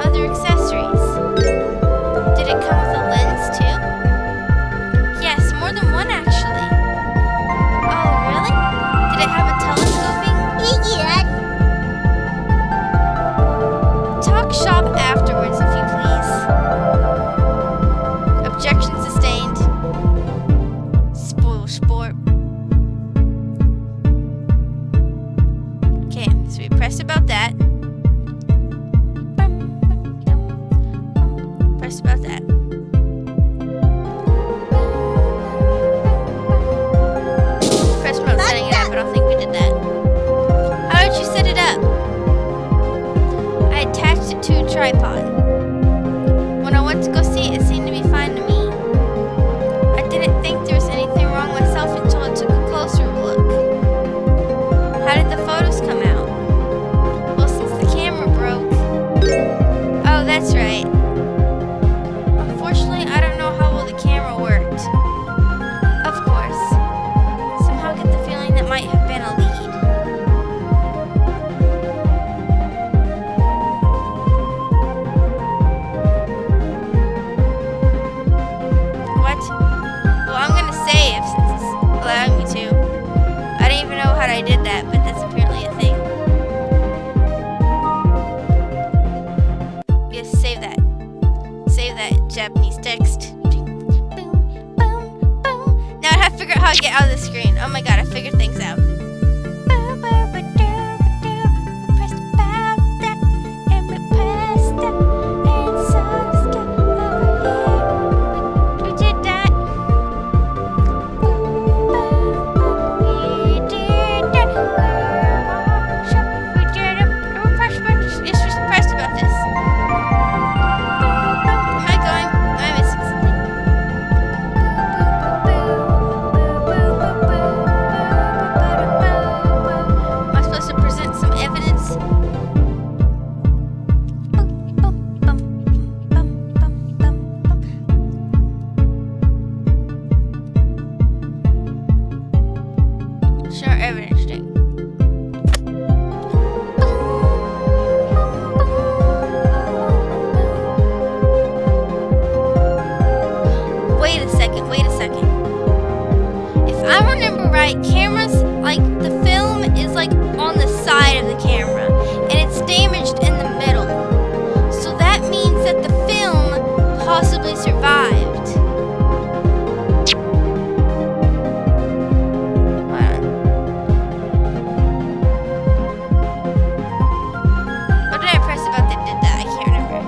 other accessories. Did it come with a lens too? Yes, more than one actually. Oh, really? Did it have a telescoping? Yeah. Talk shop afterwards if you please. Objection sustained. Spoil sport. Okay, so we pressed about that. Pressed about that. Pressed about setting it up, I don't think we did that. How did you set it up? I attached it to a tripod. When I went to go see it, it seemed to be fine to me. I didn't think there was anything wrong myself until I took a closer look. How did the photos come out? Well, since the camera broke. Oh, that's right. Unfortunately, I don't know how well the camera worked. Of course. Somehow I get the feeling that might have been a lead. What? Well, I'm gonna save since it's allowing me to. I don't even know how I did that, but that's apparently a thing. Yes, save that. Save that Japanese text. Now I have to figure out how to get out of the screen. Oh my god, I figured things out. Pressed about that, and we pressed that, and so let's go over here. We did that. We did that. We did it. It's just pressed about this. Am I going? Am I missing something? Am I supposed to present some evidence? Sure, evidence thing. Wait a second, wait a second. If I remember right, cameras, like, the film is, like, on the side of the camera, and it's damaged in the middle. So that means that the film possibly survived. Hold on. What did I press about that did that? I can't remember.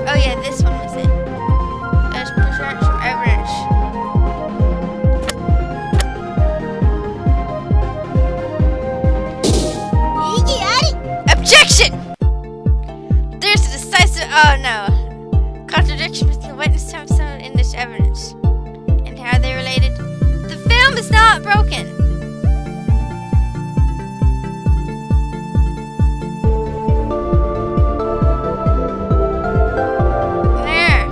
Oh yeah, this one was it. There's present some evidence. Objection! There's a decisive. Oh no. Contradiction between the witness testimony and this evidence. And how are they related? The film is not broken. There.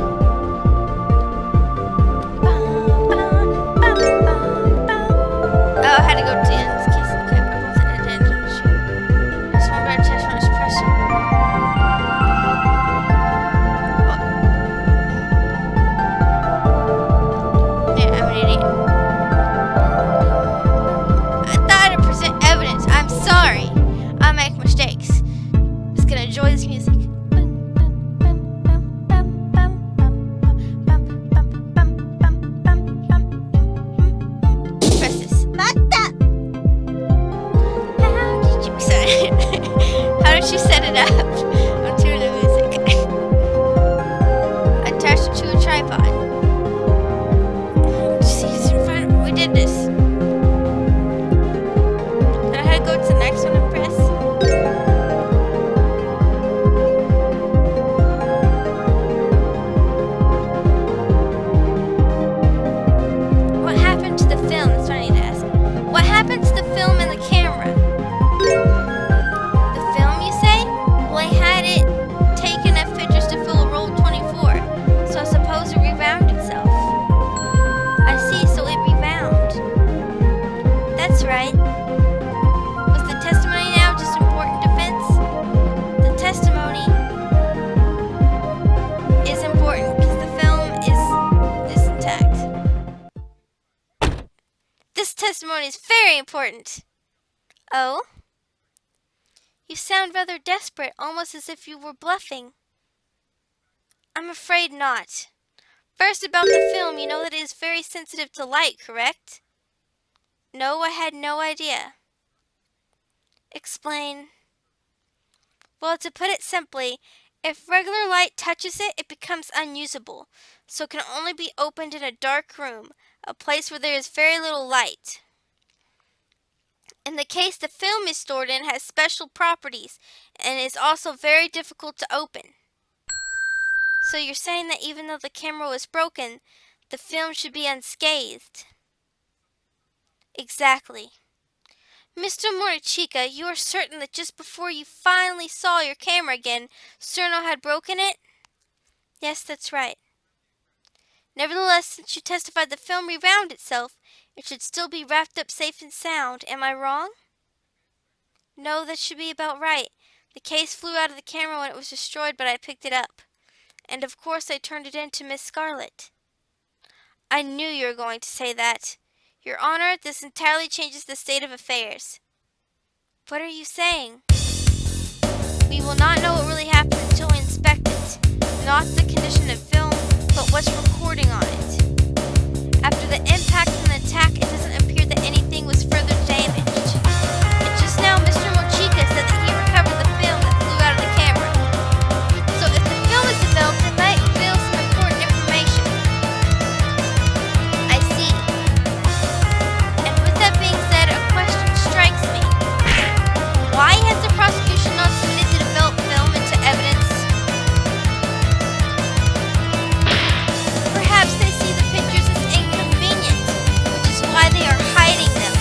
Oh, I had to go to the end in this case. Okay, I wasn't at the end of the shoot. There's one better test when it's pressing. Yeah, I'm an idiot. I thought I'd present evidence. I'm sorry. I make mistakes. Just gonna enjoy this music. Press this. How did you set it? How did you set it up? I'm tuning the music. Attached it to a tripod. See, we did this. And I had to go to the next one and press. What happened to the film? That's what I need to ask. What happened to the film and the camera? The film, you say? Well, I had it taken enough pictures to fill a roll of 24, so I suppose it rewound itself. I see, so it rewound. This testimony is very important. Oh? You sound rather desperate, almost as if you were bluffing. I'm afraid not. First, about the film, you know that it is very sensitive to light, correct? No, I had no idea. Explain. Well, to put it simply, if regular light touches it, it becomes unusable, so it can only be opened in a dark room, a place where there is very little light. In the case the film is stored in, it has special properties and is also very difficult to open. So you're saying that even though the camera was broken, the film should be unscathed? Exactly. Mr. Morichika, you are certain that just before you finally saw your camera again, CIRNO had broken it? Yes, that's right. Nevertheless, since you testified the film rewound itself, it should still be wrapped up safe and sound. Am I wrong? No, that should be about right. The case flew out of the camera when it was destroyed, but I picked it up. And of course I turned it in to Miss Scarlet. I knew you were going to say that. Your Honor, this entirely changes the state of affairs. What are you saying? We will not know what really happened until we inspect it. Not the condition of film, but what's recording on it. After the impact and the attack, it doesn't appear that anything was further damaged. And just now, Mr. Mochika said that he recovered the film that flew out of the camera. So if the film is developed, it might reveal some important information. I see. And with that being said, a question strikes me. Why has the prosecution not submitted the developed film into evidence? Perhaps they see the pictures as inconvenient, which is why they are hiding them.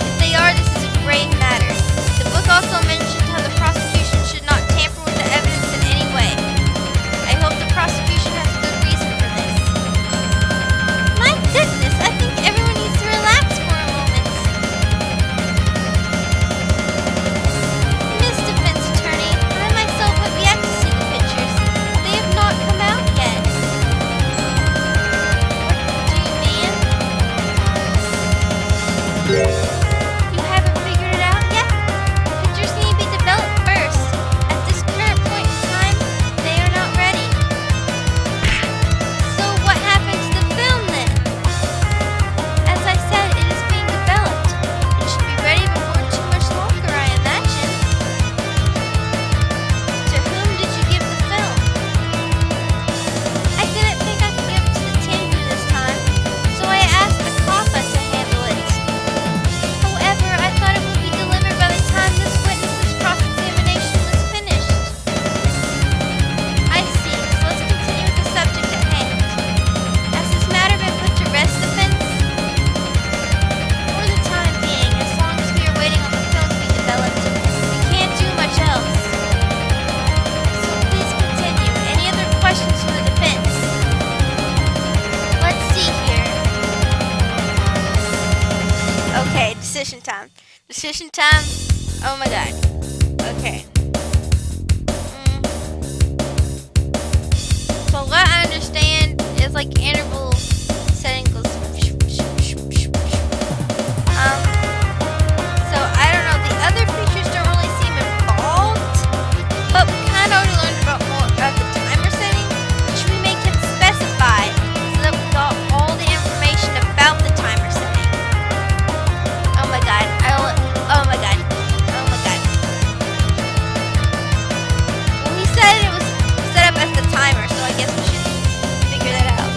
If they are, this is a grave matter. The book also mentioned how the prosecution should not tamper with the evidence in any way. I hope the prosecution has a good reason for this. My goodness, I think everyone needs to relax for a moment. Miss Defense Attorney, I myself have yet to see the pictures. They have not come out yet. What do you mean? You haven't figured it out yet? The pictures need to be developed first. At this current point in time, they are not ready. So what happened to the film then? As I said, it is being developed. It should be ready before too much longer, I imagine. To whom did you give the film? I didn't think I could give it to the Tengu this time, so I asked the Kappa to handle it. However, I thought it would be delivered by the time this witness's cross-examination was finished. I see, so let's continue with the subject at hand. Has this matter been put to rest, defense? For the time being, as long as we are waiting on the film to be developed, we can't do much else. So please continue. Any other questions for the defense? Let's see here. Okay, decision time. Decision time. Oh my god. Okay. So what I understand is like interval setting goes. So I don't know. The other features don't really seem involved, but we kind of already learned about more about the timer setting, which we make him specify so that we got all the information about the timer setting. Oh my god. Oh my god. Oh my god. Well, he said it was set up as the timer, so I guess we should figure that out.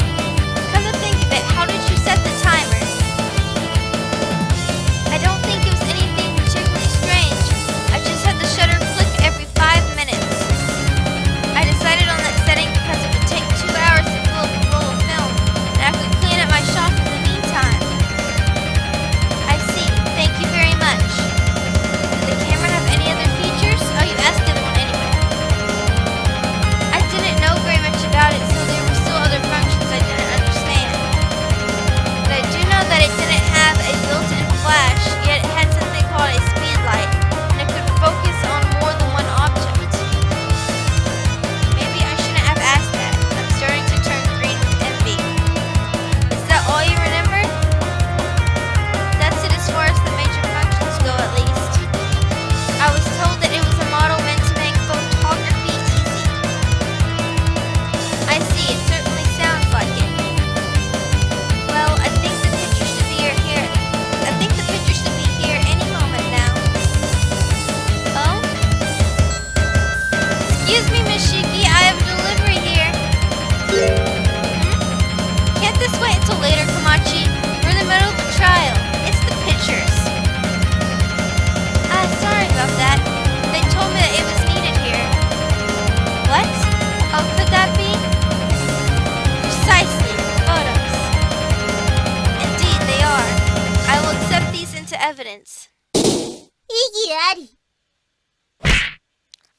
evidence.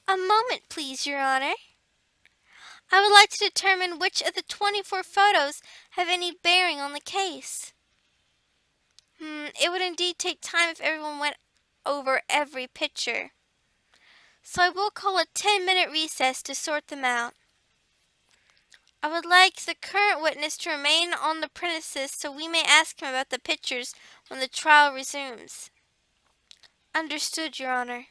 A moment, please, Your Honor. I would like to determine which of the 24 photos have any bearing on the case. It would indeed take time if everyone went over every picture. So I will call a 10-minute recess to sort them out. I would like the current witness to remain on the premises so we may ask him about the pictures when the trial resumes. Understood, Your Honor.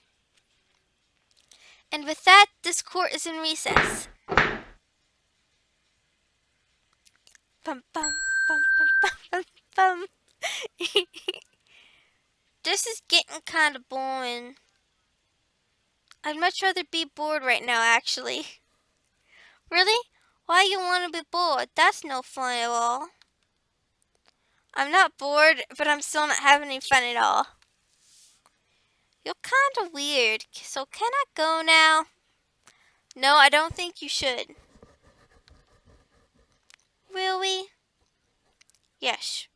And with that, this court is in recess. Bum, bum, bum, bum, bum, bum, bum. This is getting kind of boring. I'd much rather be bored right now, actually. Really? Why you want to be bored? That's no fun at all. I'm not bored, but I'm still not having any fun at all. You're kind of weird, so can I go now? No, I don't think you should. Will we? Yes.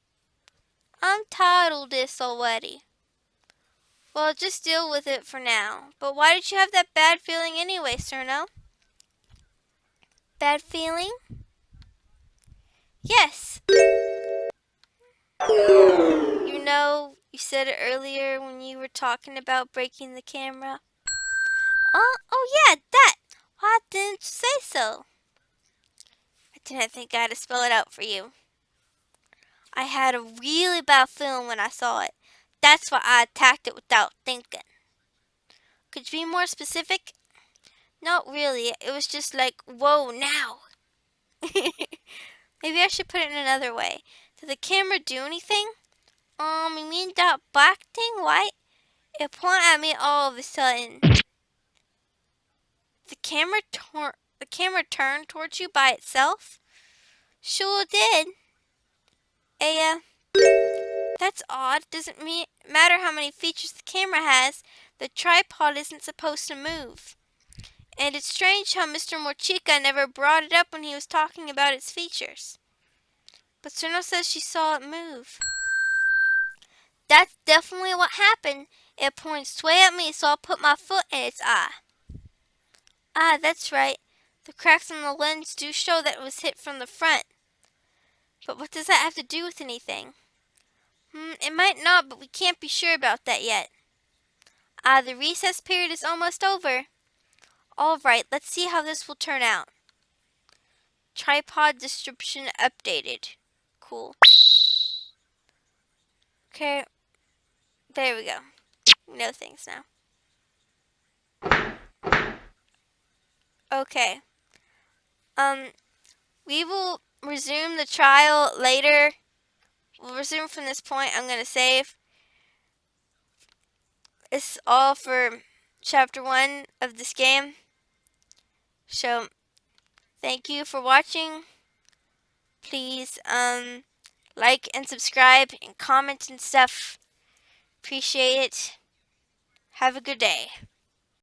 I'm tired of this already. Well, just deal with it for now. But why did you have that bad feeling anyway, Cirno? Bad feeling? Yes. You know, you said it earlier when you were talking about breaking the camera. Oh yeah, that. Why didn't you say so? I didn't think I had to spell it out for you. I had a really bad feeling when I saw it. That's why I attacked it without thinking. Could you be more specific? Not really. It was just like, whoa, now. Maybe I should put it in another way. Did the camera do anything? You mean that black thing, right? It pointed at me all of a sudden. The camera turned towards you by itself? Sure did. That's odd. Doesn't matter how many features the camera has, the tripod isn't supposed to move. And it's strange how Mr. Mochika never brought it up when he was talking about its features. But Cirno says she saw it move. That's definitely what happened. It pointed straight at me, so I'll put my foot in its eye. Ah, that's right. The cracks in the lens do show that it was hit from the front. But what does that have to do with anything? It might not, but we can't be sure about that yet. The recess period is almost over. Alright, let's see how this will turn out. Tripod description updated. Cool. Okay. There we go. We know things now. Okay. We will resume the trial later. We'll resume from this point. I'm going to save. It's all for chapter 1 of this game. So, thank you for watching. Please, like and subscribe and comment and stuff. Appreciate it. Have a good day.